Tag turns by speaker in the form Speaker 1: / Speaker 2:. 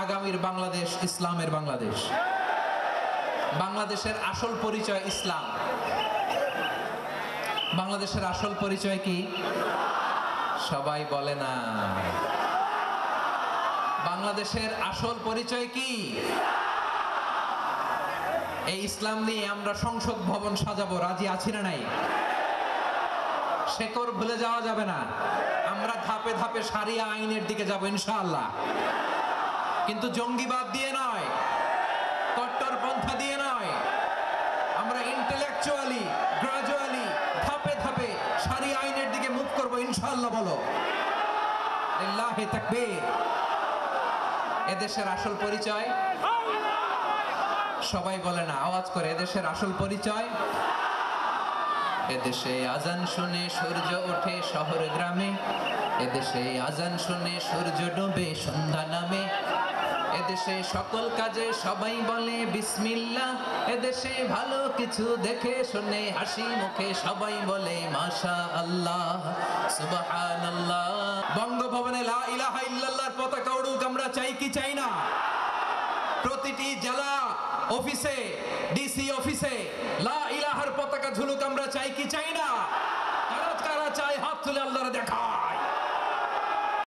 Speaker 1: আগামীর বাংলাদেশ ইসলামের বাংলাদেশ। বাংলাদেশের আসল পরিচয় ইসলাম। বাংলাদেশের আসল পরিচয় কি? সবাই বলে না। বাংলাদেশের আসল পরিচয় কি? এই ইসলাম নিয়ে আমরা সংসদ ভবন সাজাবো, রাজি আছি না নাই? শেকড় ভুলে যাওয়া যাবে না। আমরা ধাপে ধাপে শারিয়া আইনের দিকে যাব ইনশাআল্লাহ, কিন্তু জঙ্গিবাদ দিয়ে নয়, কট্টরপন্থা দিয়ে নয়। আমরা ইন্টেলেকচুয়ালি গ্রাজুয়ালি ধাপে ধাপে শারিয়া আইনের দিকে মুভ করব ইনশাআল্লাহ। বলো লিল্লাহি তাকবীর। এদেশের আসল পরিচয় সবাই বলে না, আওয়াজ করে, এদেশের আসল পরিচয়। এদেশে আজান শুনে সূর্য ওঠে শহর গ্রামে, এদেশে আজান শুনে সূর্য ডোবে সন্ধ্যা নামে, এদেশে সকল কাজে সবাই বলে বিসমিল্লাহ, এদেশে ভালো কিছু দেখে শুনে হাসি মুখে সবাই বলে মাশাআল্লাহ সুবহানাল্লাহ। বঙ্গভবনে লা ইলাহা ইল্লাল্লাহর পতাকা উড়ুক, আমরা চাই কি চাই না? প্রতিটি জেলা অফিসে, ডিসি অফিসে লা ইলাহার পতাকা ঝুলুক, আমরা চাই কি চাই না? কারা কারা চাই হাত তুলে আল্লাহর